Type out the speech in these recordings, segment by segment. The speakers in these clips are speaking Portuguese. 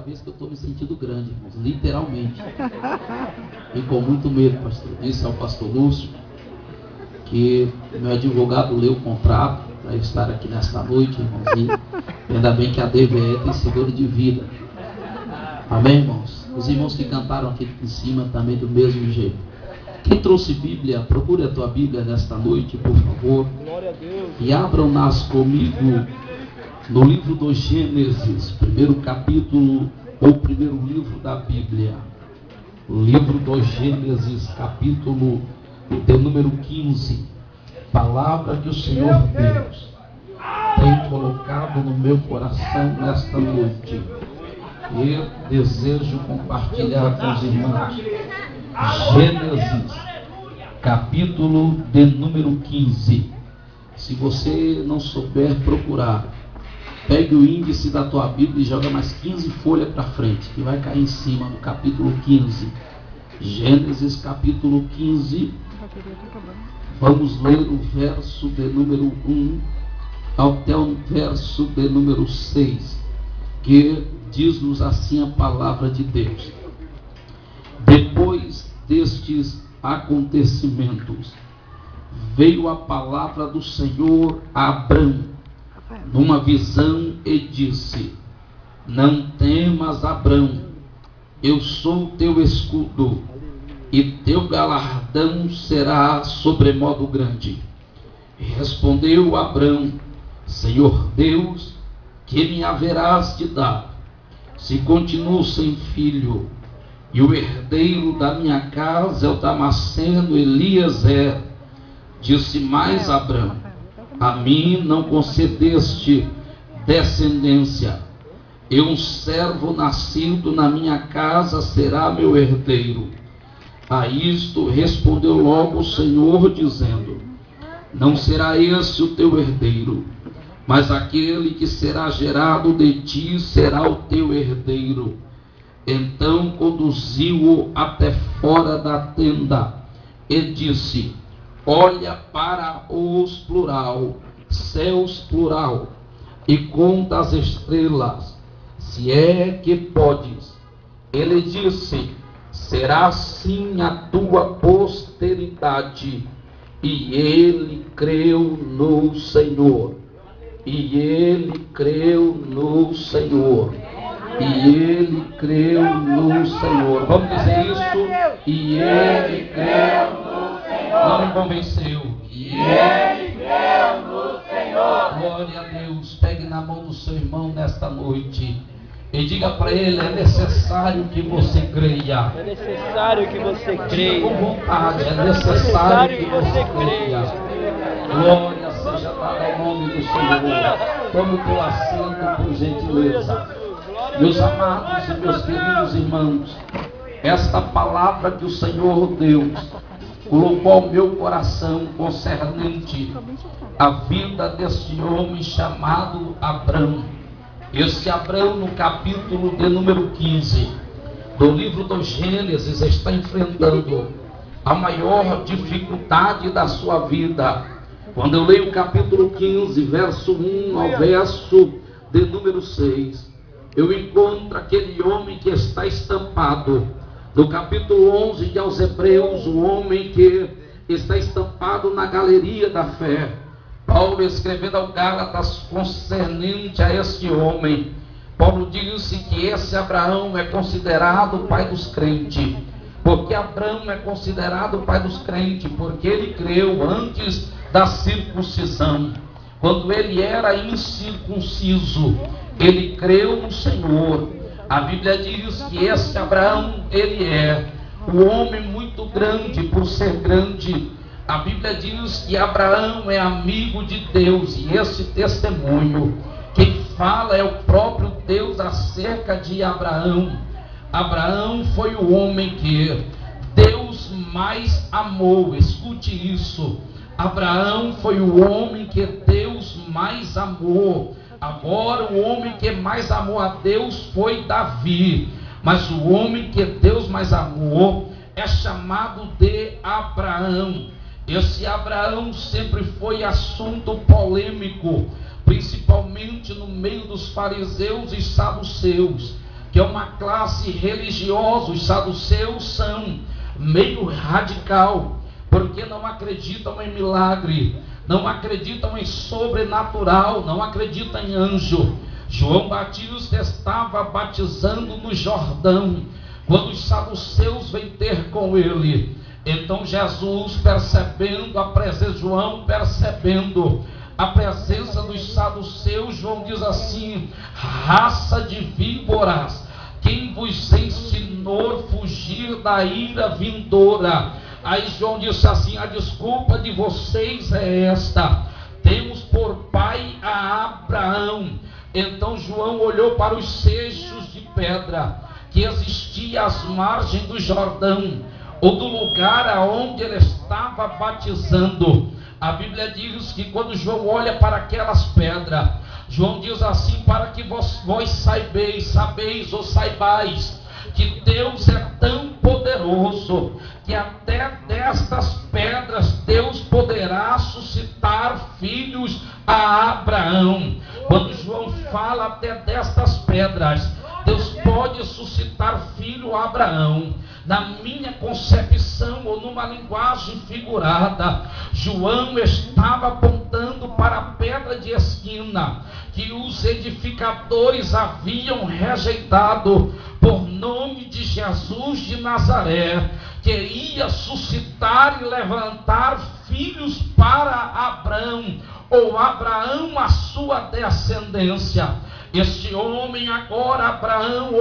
vez que eu estou me sentindo grande, irmãos, literalmente. E com muito medo, pastor. Disse ao pastor Lúcio que meu advogado leu o contrato para estar aqui nesta noite, irmãos. E ainda bem que a DVE tem seguro de vida. Amém, irmãos? Os irmãos que cantaram aqui em cima também do mesmo jeito. Quem trouxe Bíblia, procure a tua Bíblia nesta noite, por favor. Glória a Deus. E abram-nas comigo no livro do Gênesis, primeiro capítulo, ou primeiro livro da Bíblia. O livro do Gênesis, capítulo de número 15. Palavra que o Senhor Deus tem colocado no meu coração nesta noite. Eu desejo compartilhar com os irmãos. Gênesis, capítulo de número 15. Se você não souber procurar, pegue o índice da tua Bíblia e joga mais 15 folhas para frente, que vai cair em cima do capítulo 15. Gênesis, capítulo 15. Vamos ler o verso de número 1 até o verso de número 6, que diz-nos assim a palavra de Deus. Depois destes acontecimentos, veio a palavra do Senhor a Abrão, numa visão, e disse: Não temas, Abrão, eu sou teu escudo, e teu galardão será sobremodo grande. E respondeu Abrão: Senhor Deus, que me haverás de dar, se continuo sem filho, e o herdeiro da minha casa é o Damasceno Eliezer? Disse mais Abrão: a mim não concedeste descendência, e um servo nascido na minha casa será meu herdeiro. A isto respondeu logo o Senhor, dizendo: não será esse o teu herdeiro, mas aquele que será gerado de ti será o teu herdeiro. Então conduziu-o até fora da tenda e disse: olha para os plural, céus plural, e conta as estrelas, se é que podes. Ele disse: será assim a tua posteridade. E ele creu no Senhor. E ele creu no Senhor. E ele creu no Senhor. Vamos dizer isso? E ele creu no Senhor. Não me convenceu. E ele creu no Senhor. Glória a Deus. Pegue na mão do seu irmão nesta noite e diga para ele: é necessário que você creia. É necessário que você creia. Com vontade, é necessário que você creia. Glória seja dada ao nome do Senhor. Tome o teu assento, por gentileza. Meus amados e meus queridos irmãos, esta palavra que o Senhor Deus colocou ao meu coração concernente a vida deste homem chamado Abrão. Esse Abrão, no capítulo de número 15 do livro do Gênesis, está enfrentando a maior dificuldade da sua vida. Quando eu leio o capítulo 15, verso 1 ao verso de número 6, eu encontro aquele homem que está estampado. No capítulo 11 de aos Hebreus, o homem que está estampado na galeria da fé. Paulo, escrevendo ao Gálatas concernente a este homem, Paulo disse que esse Abraão é considerado o pai dos crentes. Porque Abraão é considerado o pai dos crentes? Porque ele creu antes da circuncisão. Quando ele era incircunciso, ele creu no Senhor. A Bíblia diz que esse Abraão, ele é um homem muito grande por ser grande. A Bíblia diz que Abraão é amigo de Deus, e esse testemunho, quem fala é o próprio Deus acerca de Abraão. Abraão foi o homem que Deus mais amou. Escute isso: Abraão foi o homem que Deus mais amou. Agora, o homem que mais amou a Deus foi Davi, mas o homem que Deus mais amou é chamado de Abraão. Esse Abraão sempre foi assunto polêmico, principalmente no meio dos fariseus e saduceus. que é uma classe religiosa. Os saduceus são meio radical, porque não acreditam em milagre, não acreditam em sobrenatural, não acreditam em anjo. João Batista estava batizando no Jordão, quando os saduceus vêm ter com ele. Então Jesus, percebendo a presença, João percebendo a presença dos saduceus, João diz assim: raça de víboras, quem vos ensinou fugir da ira vindoura? Aí João disse assim: a desculpa de vocês é esta: temos por pai a Abraão. Então João olhou para os seixos de pedra que existia às margens do Jordão, ou do lugar aonde ele estava batizando. A Bíblia diz que quando João olha para aquelas pedras, João diz assim: para que vós sabeis ou saibais que Deus é tão poderoso que até destas pedras Deus poderá suscitar filhos a Abraão. Quando João fala até destas pedras, Deus pode suscitar filho a Abraão. Na minha concepção, ou numa linguagem figurada, João estava apontando para a pedra de esquina que os edificadores haviam rejeitado, por nome de Jesus de Nazaré, que ia suscitar e levantar filhos para Abraão, ou Abraão a sua descendência. Este homem agora, Abraão,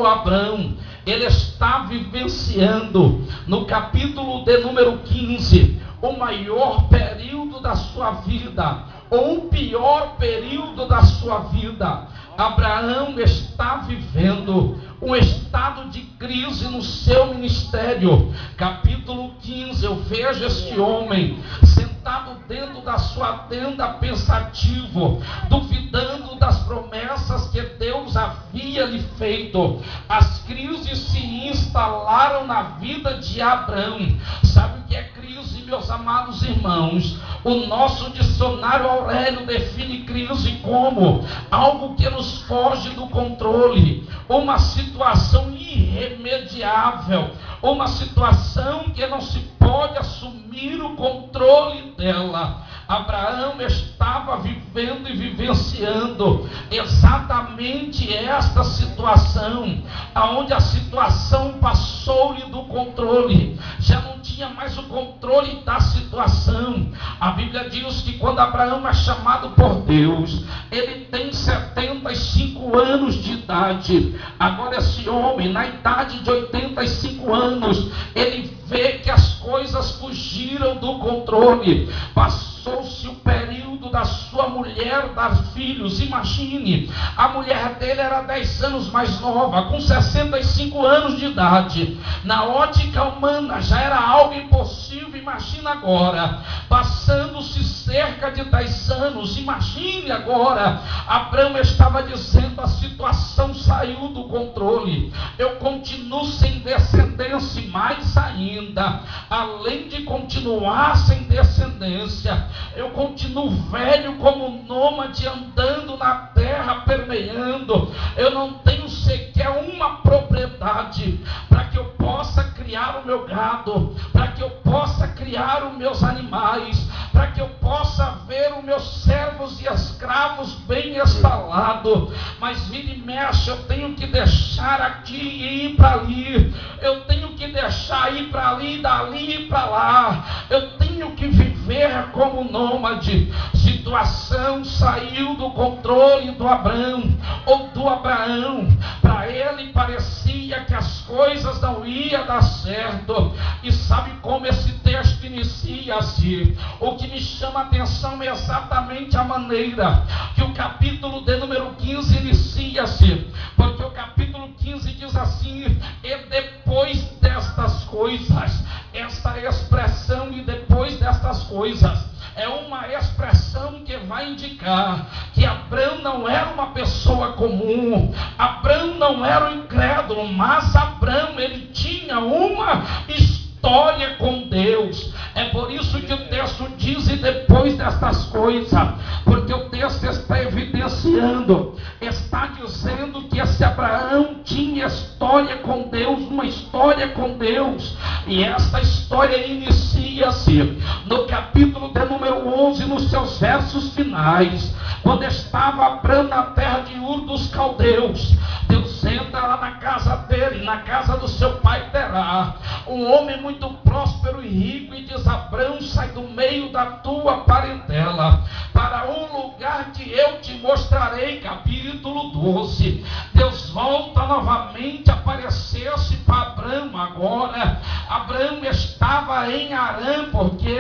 ele está vivenciando no capítulo de número 15 o maior período da sua vida, ou o pior período da sua vida. Abraão está vivendo um estado de crise no seu ministério. Capítulo 15, eu vejo este homem sentado dentro da sua tenda, pensativo, duvidando das promessas que Deus havia lhe feito. As crises se instalaram na vida de Abraão. Sabe o que é crise, meus amados irmãos? O nosso dicionário Aurélio define crise como algo que nos foge do controle, uma situação irremediável, uma situação que não se pode assumir o controle dela. Abraão estava vivendo e vivenciando exatamente esta situação, aonde a situação passou-lhe do controle, já não tinha mais o controle da situação. A Bíblia diz que quando Abraão é chamado por Deus, ele tem 75 anos de idade. Agora esse homem, na idade de 85 anos, ele vê que as coisas fugiram do controle. Passou-se o período da sua mulher dar filhos. Imagine, a mulher dele era 10 anos mais nova, com 65 anos de idade. Na ótica humana já era algo impossível. Imagina agora, passando-se cerca de 10 anos. Imagine agora, Abraão estava dizendo: a situação saiu do controle, eu continuo sem descendência, mais ainda, além de continuar sem descendência, eu continuo velho como nômade, andando na terra, permeando. Eu não tenho sequer uma propriedade para que eu possa criar o meu gado, para que eu possa criar os meus animais, para que eu possa ver os meus servos e escravos bem instalados. Mas vira e mexe, eu tenho que deixar aqui e ir para ali, eu tenho que deixar ir para ali, dali para lá, eu tenho que viver como nômade. Situação saiu do controle do Abraão, ou do Abraão. Para ele parecia que as coisas não iam dar certo. E sabe como esse texto inicia-se? O que me chama a atenção é exatamente a maneira que o capítulo de número 15 inicia-se, porque o capítulo 15 diz assim: e depois destas coisas. Esta expressão, e depois destas coisas, é uma expressão que vai indicar que Abraão não era uma pessoa comum, Abraão não era um incrédulo, mas Abraão, ele tinha uma história com Deus. É por isso que o texto diz: e depois destas coisas, porque o texto está evidenciando, está dizendo que esse Abraão tinha história com Deus, uma história com Deus, e esta história inicia-se no capítulo de número 11, nos seus versos finais, quando estava Abrão na terra de Ur dos Caldeus. Deus entra lá na casa dele, na casa do seu pai Terá, um homem muito próspero e rico, e diz: Abrão, sai do meio da tua parentela, para um lugar que eu te mostrarei. Capítulo 12. Deus volta novamente a aparecer-se para Abrão. Agora Abrão estava em Arã, porque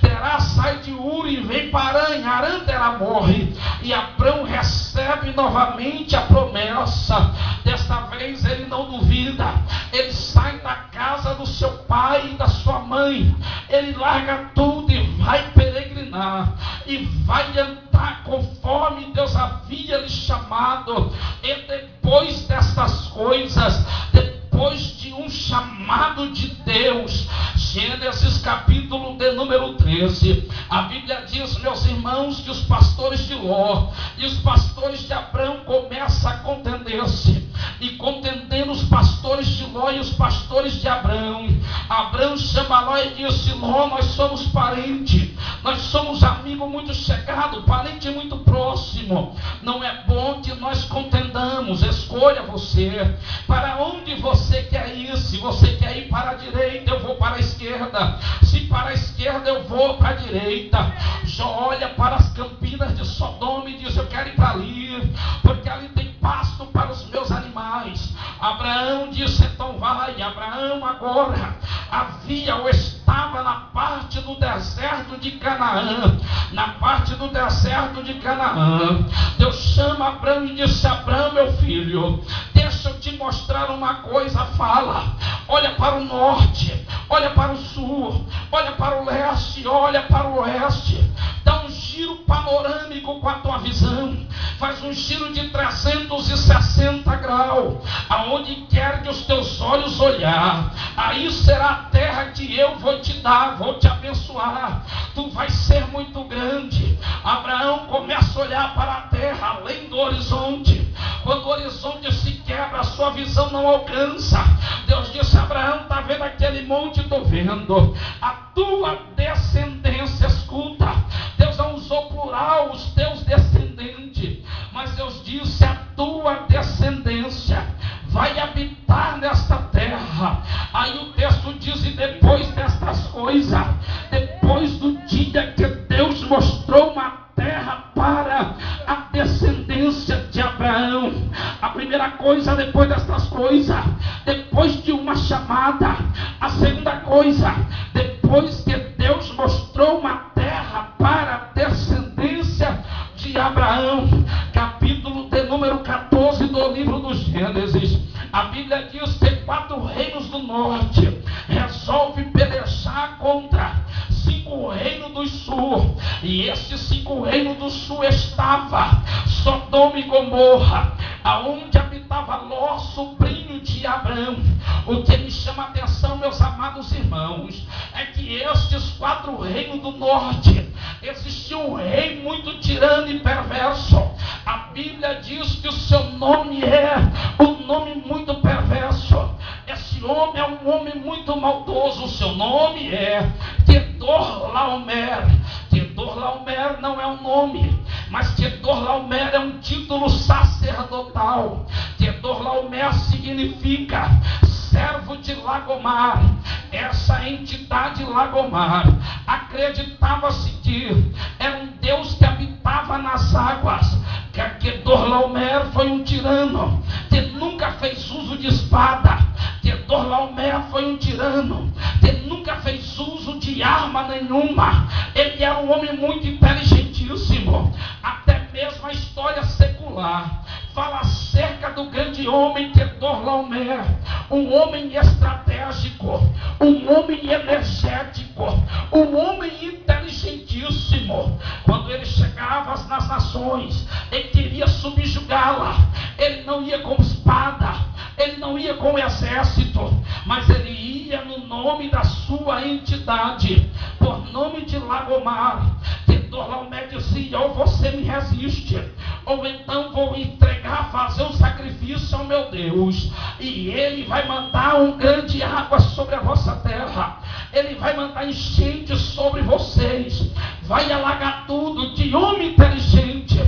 Terá sai de Ur e vem para Arã. Em Arã Terá morre, e Abrão recebe novamente a promessa. Desta vez ele não duvida, ele sai da casa do seu pai e da sua mãe, ele larga tudo e vai peregrinar, e vai andar conforme Deus havia lhe chamado. E depois destas coisas, depois de um chamado de Deus, Gênesis capítulo de número 13, a Bíblia diz, meus irmãos, que os pastores de Ló e os pastores de Abrão começam a contender-se, e contendendo os pastores de Ló e os pastores de Abrão, Abrão chama Ló e disse: Ló, nós somos parentes, nós somos amigo muito chegado, parente muito próximo, não é bom que nós contendamos. Escolha você, para onde você quer ir. Se você quer ir para a direita, eu vou para a esquerda. Se para a esquerda, eu vou para a direita. Jó olha para as campinas de Sodoma e diz: eu quero ir para ali, porque ali tem pasto para os meus animais. Abraão disse: então vai. Abraão agora havia ou estava na parte do deserto de Canaã. Na parte do deserto de Canaã, Deus chama Abraão e disse: Abraão, meu filho, deixa eu te mostrar uma coisa. Fala, olha para o norte, olha para o sul, olha para o leste, olha para o oeste. Dá um giro panorâmico com a tua visão, faz um giro de 360 graus, aonde quer que os teus olhos olhar, aí será a terra que eu vou te dar, vou te abençoar, tu vais ser muito grande. Abraão começa a olhar para a terra, além do horizonte. Quando o horizonte se quebra, a sua visão não alcança. Deus disse: Abraão, está vendo aquele monte? Estou vendo. A tua descendência, escuta, Deus não usou plural, os teus descendentes, mas Deus disse: a tua descendência vai habitar nesta terra. Aí o texto diz: e depois destas coisas, depois do dia que Deus mostrou uma terra para a descendência de Abraão, a primeira coisa, depois destas coisas, depois de uma chamada, a segunda coisa, depois que Deus mostrou uma terra para a descendência de Abraão, capítulo de número 14 do livro do Gênesis, a Bíblia diz que 4 reinos do norte resolve pelejar contra 5 reinos do sul, e esses 5 reinos do sul estava Sodoma e Gomorra, aonde habitava Ló, sobrinho de Abrão. O que me chama a atenção, meus amados irmãos, é que estes 4 reinos do norte, existia um rei muito tirano e perverso. A Bíblia diz que o seu nome é um nome muito perverso. Esse homem é um homem muito maldoso. O seu nome é Quedorlaomer. Quedorlaomer não é um nome, mas Quedorlaomer é um título sacerdotal. Quedorlaomer significa servo de Lagomar. Essa entidade Lagomar acreditava-se que era um Deus que habitava nas águas. Quedorlaomer foi um tirano que nunca fez uso de espada. Quedorlaomer foi um tirano que nunca fez uso de arma nenhuma. Ele era um homem muito inteligentíssimo. Até mesmo a história secular fala acerca do grande homem Quedorlaomer, um homem estratégico, um homem energético, um homem inteligentíssimo. Quando ele chegava nas nações, ele queria subjugá-la. Ele não ia com espada, ele não ia com exército, mas ele ia no nome da sua entidade, por nome de Lagomar. Dorlaomé dizia: ou você me resiste, ou então vou entregar, fazer um sacrifício ao meu Deus, e Ele vai mandar um grande água sobre a vossa terra, Ele vai mandar enchente sobre vocês, vai alagar tudo. De homem inteligente.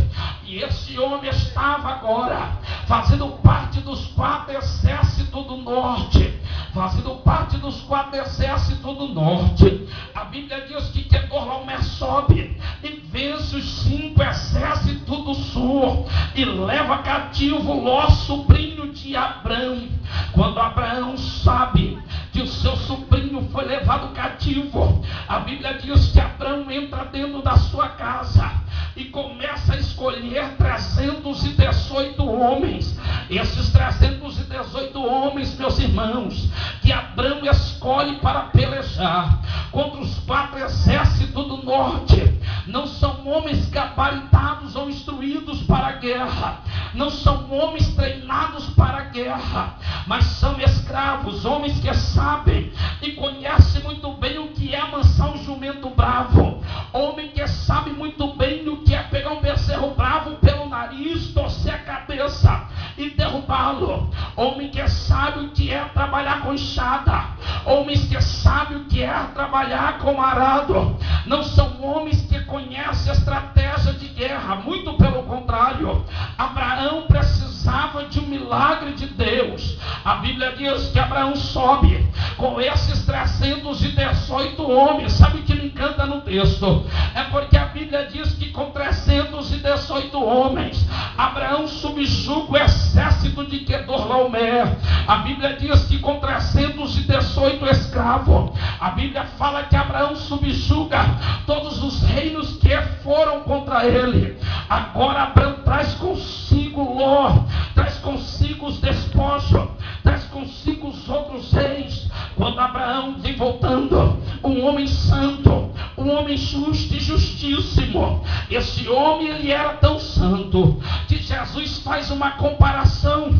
E esse homem estava agora fazendo parte dos 4 exércitos do norte, fazendo parte dos 4 exércitos do norte. A Bíblia diz que Dorlaomé sobe e vence os 5 exércitos do sul e leva cativo Ló, sobrinho de Abrão. Quando Abraão sabe que o seu sobrinho foi levado cativo, a Bíblia diz que Abrão entra dentro da sua casa e começa a escolher 318 homens. Esses 318 homens, meus irmãos, que Abrão escolhe para pelejar contra os 4 exércitos do norte, não são homens gabaritados ou instruídos para a guerra, não são homens treinados para a guerra, mas são escravos, homens que sabem e conhecem muito bem o que é amansar um jumento bravo, homem que sabe muito bem o que é pegar um bezerro bravo pelo nariz, torcer a cabeça e derrubá-lo, homem que sabe o que é trabalhar com enxada, homens que sabem o que é trabalhar com arado. Não são homens que conhecem a estratégia de guerra, muito pelo contrário. Abraão precisava de um milagre de Deus. A Bíblia diz que Abraão sobe com esses 318 homens. Sabe o que me encanta no texto? É porque a Bíblia diz que com 318 homens Abraão subjuga o exército de Quedorlaomé. A Bíblia diz que com 318 escravos, a Bíblia fala que Abraão subjuga todos os reinos que foram contra ele. Agora Abraão traz consigo Ló, traz consigo os despojos, traz consigo os outros reis. Quando Abraão vem voltando, um homem santo, um homem justo e justíssimo. Esse homem, ele era tão santo que Jesus faz uma comparação,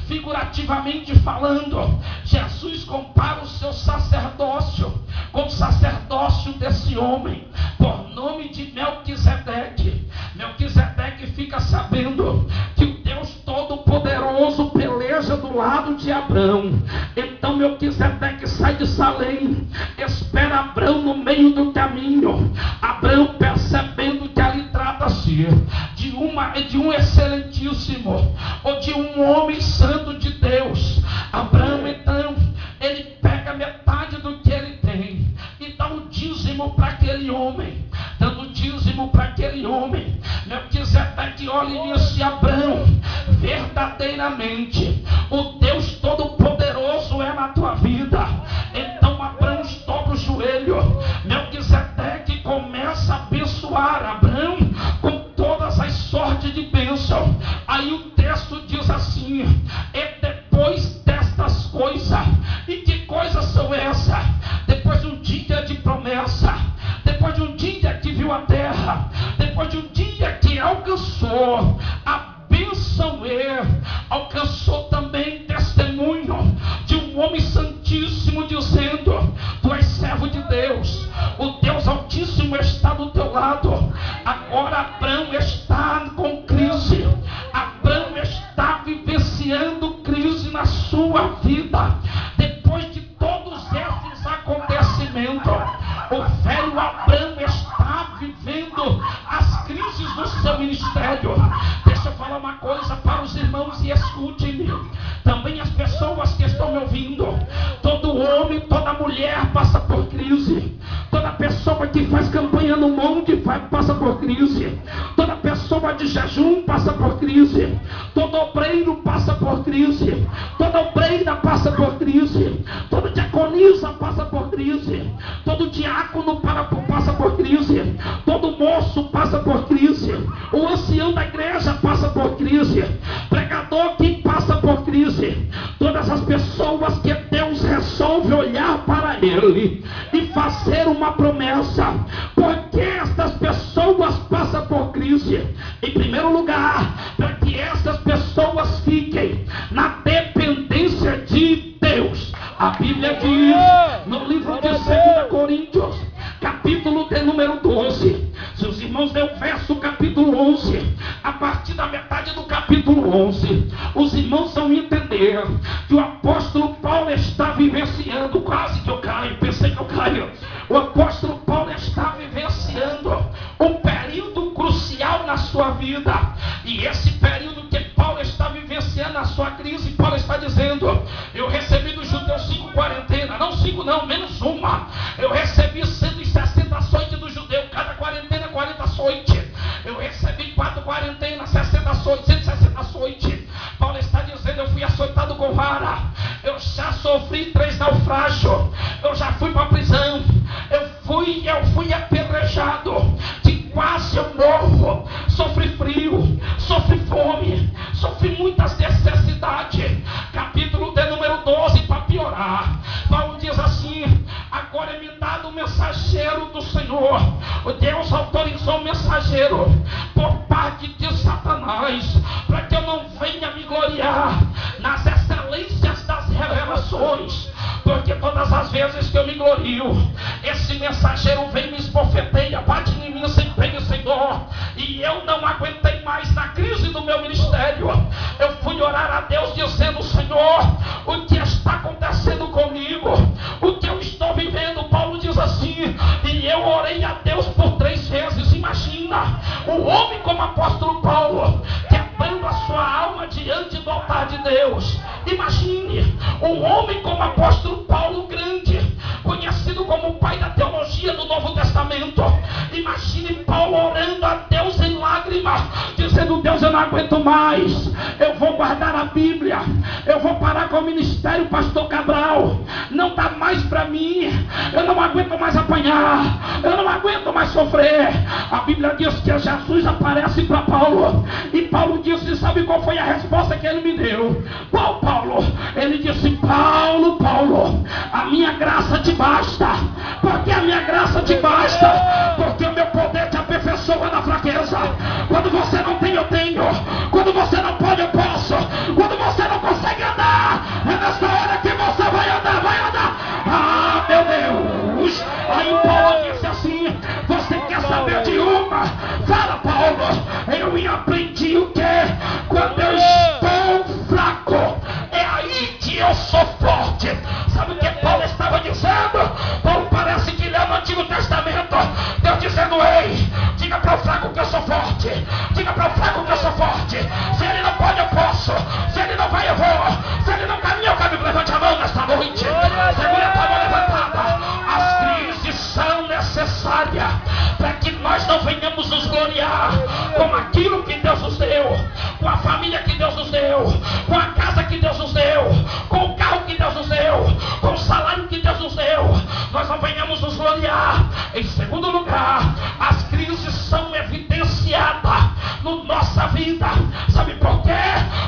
figurativamente falando. Jesus compara o seu sacerdócio com o sacerdócio desse homem, por nome de Melquisedeque. Melquisedeque fica sabendo que o Deus Todo-Poderoso peleja do lado de Abrão. Então Melquisedeque sai de Salém, espera Abrão no meio do caminho. Abrão, percebendo que ali trata-se de um excelentíssimo, ou de um homem santo de Deus, Abrão, então, ele pega metade do que ele tem e dá o dízimo para aquele homem. Dando o dízimo para aquele homem, Melquisedeque olha e disse: Abrão, verdadeiramente o Deus Todo-Poderoso é na tua vida. Então Abrão dobra o joelho. Melquisedeque começa a abençoar Abrão com todas as sortes de bênção. Aí o texto diz assim: e depois destas coisas. E que coisas são essas? Depois de um dia de promessa, depois de um dia que viu a terra, depois de um dia que alcançou a bênção, alcançou também testemunho de um homem santíssimo dizendo: tu és servo de Deus, o Deus Altíssimo está do teu lado. Agora Abrão está com crise, Abrão está vivenciando crise na sua vida. Depois de todos esses acontecimentos, o velho Abrão está vivendo as crises do seu ministério. Deixa eu falar uma coisa para os irmãos e escute-me. Também as pessoas que estão me ouvindo. Todo homem, toda mulher passa por crise. Toda pessoa que faz campanha no monte passa por crise. Toda pessoa de jejum passa por crise. Todo obreiro passa por crise. Toda obreira passa por crise. Toda diaconisa passa por crise. Todo diácono passa por crise. Todo moço passa por crise. O ancião da igreja passa por crise. Pregador que passa por crise. Todas as pessoas que Deus resolve olhar para ele e fazer uma promessa. Porque estas pessoas passam por crise? Em primeiro lugar, para que estas pessoas fiquem na dependência de Deus. A Bíblia diz no livro de 2 Coríntios, capítulo de número 12. Se os irmãos versículo 11, os irmãos vão entender que o apóstolo Paulo está vivenciando, quase que eu caio, pensei que eu caio. O apóstolo Paulo está vivenciando um período crucial na sua vida, e esse período que Paulo está vivenciando na sua crise, Paulo está dizendo: eu recebi dos judeus 5 quarentenas, não 5 não, menos uma. Eu recebi 160 açoites do judeu, cada quarentena 40 açoites. Eu recebi 4 quarentenas, 60 açoites, 160 açoites. Paulo está dizendo: eu fui açoitado com vara, eu já sofri 3 naufrágios, eu já fui para a prisão, eu fui apedrejado, de quase eu morro, sofri frio, sofri fome, sofri muitas necessidades. Capítulo de número 12, para piorar, Paulo diz assim: agora é me dado o mensageiro do Senhor. O Deus autorizou o mensageiro por parte de Satanás, para que eu não venha me gloriar nas excelências das revelações, porque todas as vezes que eu me glorio, esse mensageiro vem e me esbofeteia, bate em mim sem pena e sem dó, e eu não aguentei mais na crise do meu ministério. Eu fui orar a Deus dizendo: Senhor, o que está acontecendo comigo? O que eu estou vivendo? Paulo diz assim: e eu orei a Deus por 3 vezes. Imagina, o homem como apóstolo Paulo, quebrando a sua alma diante do altar de Deus. Imagine, um homem como apóstolo Paulo, grande, conhecido como o pai da teologia do Novo Testamento. Imagine Paulo orando a Deus em lágrimas, dizendo: Deus, eu não aguento mais, eu vou guardar a Bíblia, eu vou parar com o ministério, pastor Cabral, não dá mais para mim, eu não aguento mais apanhar, eu não aguento mais sofrer. A Bíblia diz que Jesus aparece para Paulo, e Paulo disse: sabe qual foi a resposta que ele me deu? Paulo, ele disse: Paulo, a minha graça te basta. Porque a minha graça te basta, porque o meu poder te aperfeiçoa na fraqueza. Quando você não tem, eu tenho. Quando você não pode, eu posso. Quando você não consegue andar, é nessa hora que você vai andar, vai andar. Ah, meu Deus. Aí Paulo disse assim: você quer saber de uma? Fala, Paulo. Eu aprendi o que? Quando eu estou fraco, é aí que eu sou forte. Sabe o que Paulo estava dizendo? Paulo parece que leu no Antigo Testamento Deus dizendo: ei, diga para o fraco que eu sou forte, diga para o fraco que eu sou forte. Se ele não pode, eu posso. Se ele não vai, eu vou. Se ele não caminha, eu caminho. Levante a mão nesta noite, segura a tua mão levantada. As crises são necessárias para que nós não venhamos nos gloriar com aquilo que Deus nos deu, com a família que Deus nos deu, com a casa que Deus nos deu, com o carro que Deus nos deu, com o salário que Deus nos deu. Nós não venhamos nos gloriar. Em segundo lugar, as crises são evidenciadas na nossa vida. Sabe por quê?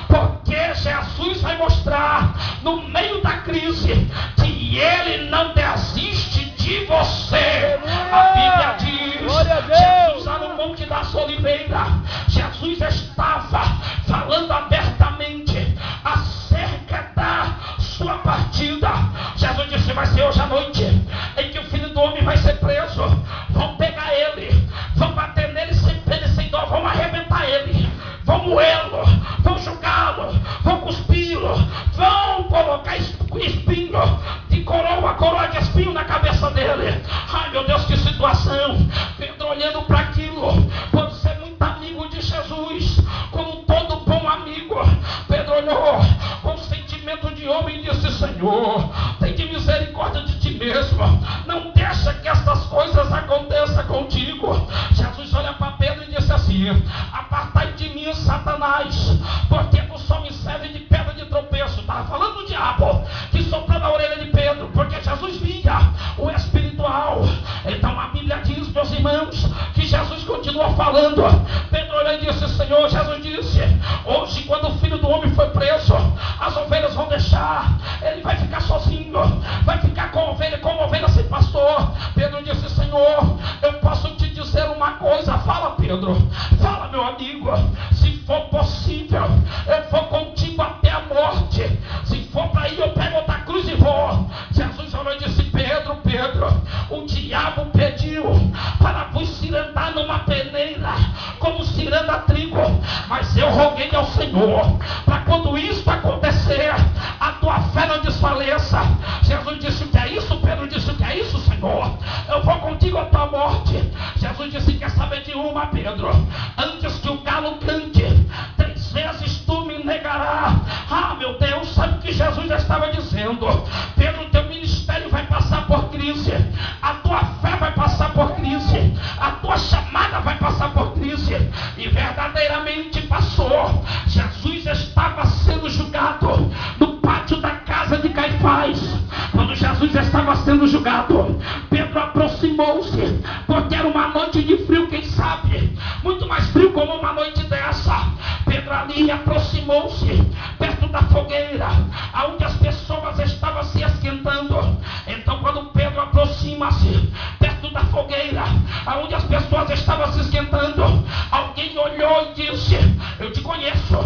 Porque Jesus vai mostrar no meio da crise que Ele não desiste de você. A Bíblia diz: Jesus lá no Monte das Oliveiras, Jesus estava falando abertamente acerca da sua partida. Jesus disse: vai ser hoje à noite em que o Filho do Homem vai ser preso. Vão pegar ele, vão bater nele sem pena e sem dó, vão arrebentar ele, vão moê-lo, vão julgá-lo, vão cuspi-lo, vão colocar espinho de coroa de espinho na cabeça dele. Ai, meu Deus, que situação. Pedro olhando para aquilo, por ser muito amigo de Jesus, como todo bom amigo, Pedro olhou com sentimento de homem e disse: Senhor, tem de misericórdia de ti mesmo, não deixa que estas coisas aconteçam contigo. Jesus olha para Pedro e disse assim: apartai de mim, Satanás, porque tu só me serve de pedra de tropeço. Estava falando do diabo que soprou na orelha de Pedro, porque Jesus via o espiritual. Então a Bíblia diz, meus irmãos, que Jesus continua falando. Pedro olhou e disse: Senhor, Jesus disse: hoje, quando o Filho do Homem foi preso, as ovelhas vão deixar, ele vai ficar sozinho, vai ficar com ovelha sem pastor. Pedro disse: Senhor, eu posso te dizer uma coisa. Fala, Pedro, fala, meu amigo. Se for possível, eu vou contigo até a morte. Se for para ir, eu pego outra cruz e vou. Jesus olhou e disse: Pedro, o diabo pediu para vos cirandar numa peneira, como ciranda trigo, mas eu roguei ao Senhor Senhor, para quando isso acontecer, a tua fé não desfaleça. Jesus disse: o que é isso? Pedro disse: o que é isso, Senhor? Eu vou contigo à tua morte. Jesus disse: quer saber de uma, Pedro? Antes que o galo cante, 3 vezes tu me negarás. Ah, meu Deus, sabe o que Jesus já estava dizendo? Pedro, teu ministério vai passar por crise, a tua fé vai passar por crise, a tua chamada vai passar por crise. E verdadeiramente passou. Jesus estava sendo julgado no pátio da casa de Caifás. Quando Jesus estava sendo julgado, Pedro aproximou-se, porque era uma noite de frio, quem sabe, muito mais frio como uma noite dessa. Pedro ali aproximou-se, perto da fogueira, onde as pessoas estavam se esquentando. Então, quando Pedro aproxima-se, perto da fogueira, onde as pessoas estavam se esquentando, alguém olhou e disse: eu te conheço,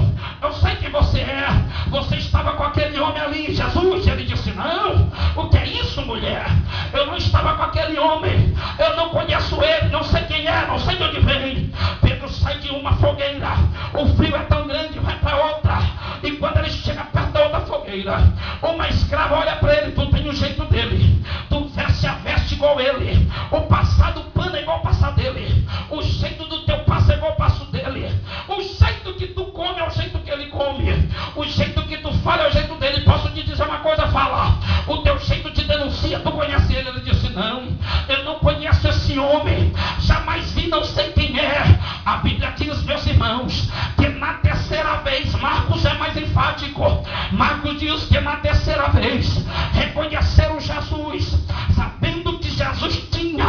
eu sei quem você é, você estava com aquele homem ali, Jesus. Ele disse: não, o que é isso, mulher? Eu não estava com aquele homem, eu não conheço ele, não sei quem é, não sei de onde vem. Pedro sai de uma fogueira, o frio é tão grande, vai para outra, e quando ele chega perto da outra fogueira, uma escrava olha para ele: tu tem o jeito dele, tu veste a veste igual ele, o passado pano é igual o passado dele, o jeito do teu passo é igual o passo dele, o jeito que tu come é o jeito que ele come, o jeito que tu fala é o jeito dele. Posso te dizer uma coisa? Fala, o teu jeito te denuncia, tu conhece ele? Ele disse: não, eu não conheço esse homem, jamais vi, não sei quem é. A Bíblia diz, meus irmãos, que na terceira vez, Marcos é mais enfático, Marcos diz que na terceira vez reconheceram Jesus, sabendo que Jesus tinha,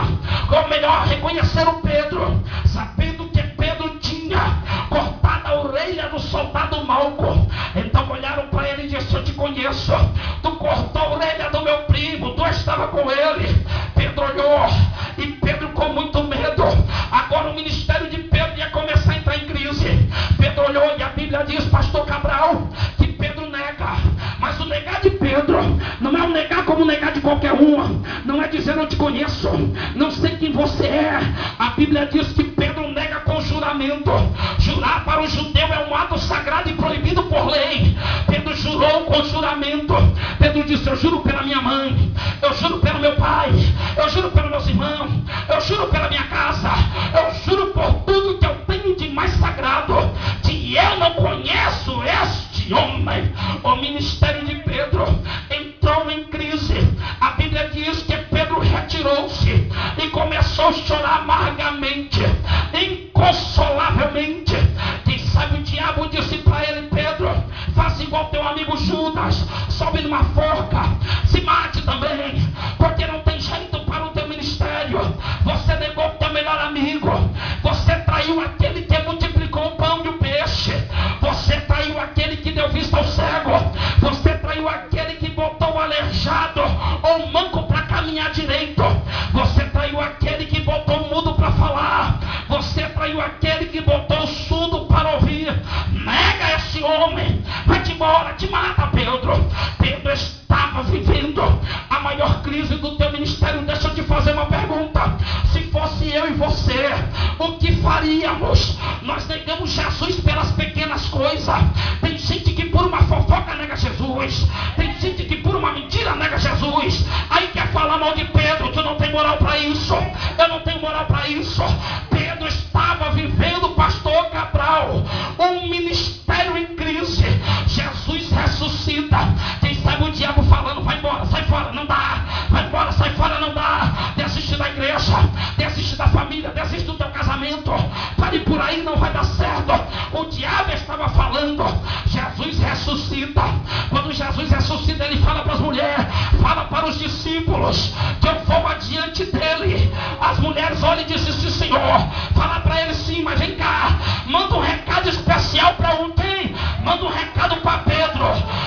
ou melhor, reconheceram Pedro, sabendo que Pedro tinha cortado a orelha do soldado Malco. Então olharam para ele e disseram: eu te conheço, tu cortou a orelha do meu primo, tu estava com ele. Pedro olhou, e Pedro com muito medo, agora o ministério de Pedro ia começar a entrar em crise. Pedro olhou, e a Bíblia diz, pastor Cabral, que Pedro nega. Mas o negar de Pedro não é um negar como o negar de qualquer um, não é dizer: eu te conheço, não sei quem você é. A Bíblia diz que Pedro nega com juramento. Jurar para o judeu é um ato sagrado e proibido por lei. Pedro jurou com juramento. Pedro disse: eu juro pela minha mãe, eu juro pelo meu pai, eu juro pelos meus irmãos, eu juro pela minha casa, eu juro por tudo que eu tenho de mais sagrado, que eu não conheço este homem. O ministério de Pedro entrou em crise. A Bíblia diz que Pedro retirou-se e começou a chorar amargamente, inconsolavelmente. Quem sabe o diabo disse para ele: Pedro, faça igual teu amigo Judas, sobe numa forca, se mate também, porque não tem jeito para o teu ministério. Você negou o teu melhor amigo, você traiu aquele que multiplicou o pão e o peixe, você traiu aquele que deu vista ao cego, você traiu aquele que botou o aleijado ou o manco para caminhar direito, você traiu aquele que botou o mudo para falar, você traiu aquele que botou o surdo para ouvir. Nega esse homem, vai-te embora, te mata, Pedro. Pedro estava vivendo a maior crise do teu ministério. Deixa eu te fazer uma pergunta: se fosse eu e você, o que faríamos? Nós negamos Jesus pelas pequenas coisas. Tem gente que por uma fofoca nega Jesus, tem gente que por uma mentira nega Jesus. Aí quer falar mal de Pedro. Tu não tem moral para isso, eu não tenho moral para isso. Pedro estava vivendo, pastor Cabral, um ministério em crise. Jesus ressuscita. Quem sabe o diabo falando: vai embora, sai fora, não dá, vai embora, sai fora, não dá, desiste da igreja, desiste da família, desiste do teu casamento, pare por aí, não vai dar certo. O diabo estava falando. Jesus ressuscita. Quando Jesus ressuscita, ele fala para as mulheres, fala para os discípulos que eu vou adiante dele. As mulheres olham e dizem: sim, Senhor. Fala para ele: sim, mas vem cá, manda um recado especial para quem? Manda um recado para Pedro.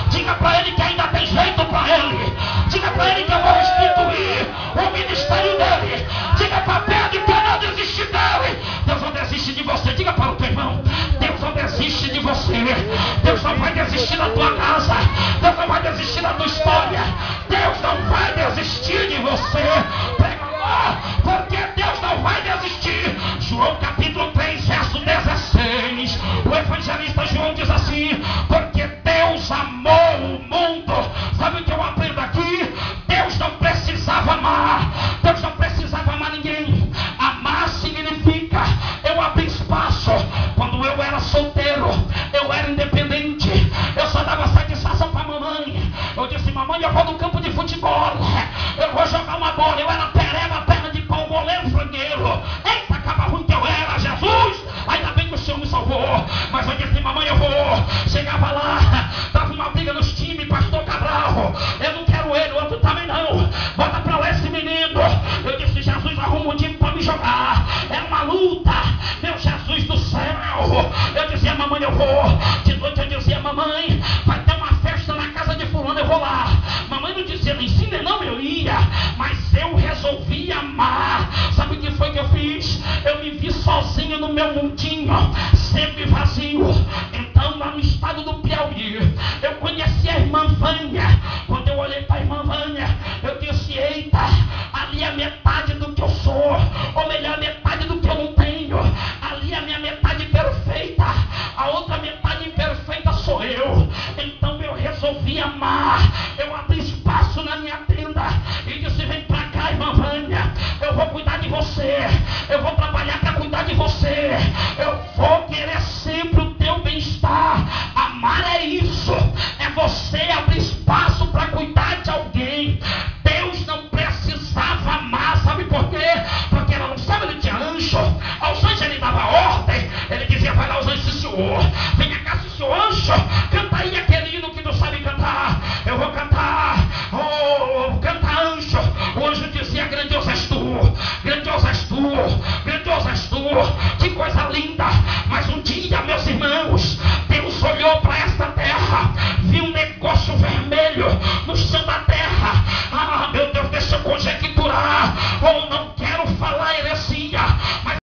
Diga para ele que ainda tem jeito para ele. Diga para ele que eu vou restituir o ministério dele. Diga para Pedro que eu não desisti dele. Deus não desiste de você. Diga para o teu irmão: Deus não desiste de você. Deus não vai desistir da tua casa. Deus não vai desistir da tua história. Deus não vai desistir de você. Prega lá, porque Deus não vai desistir. João capítulo 3, verso 16. O evangelista João diz assim: sozinho no meu mundinho, sempre vazio. Então, lá no estado do Piauí, eu conheci a irmã Vânia. Quando eu olhei para a irmã Vânia, eu disse: eita, ali é metade do que eu sou, ou melhor, metade do que eu não tenho. Ali é a minha metade perfeita, a outra metade imperfeita sou eu. Então eu resolvi amar. Eu abri espaço na minha tenda e disse: vem pra cá, irmã Vânia, eu vou cuidar de você, eu vou trabalhar para cuidar de você, eu vou querer sempre o teu bem-estar. Amar é isso, é você abrir espaço para cuidar de alguém. Deus não precisava amar, sabe por quê? Porque ela não sabe, ele tinha anjo. Aos anjos ele dava ordem, ele dizia: vai lá aos anjos, sim senhor, venha cá, sim senhor anjo, canta aí aquele hino que não sabe cantar. Eu vou cantar, oh, canta anjo. O anjo dizia: grandioso és tu, grandioso és tu, grandioso és tu. Que coisa linda. Mas um dia, meus irmãos, Deus olhou para esta terra, viu um negócio vermelho no chão da terra.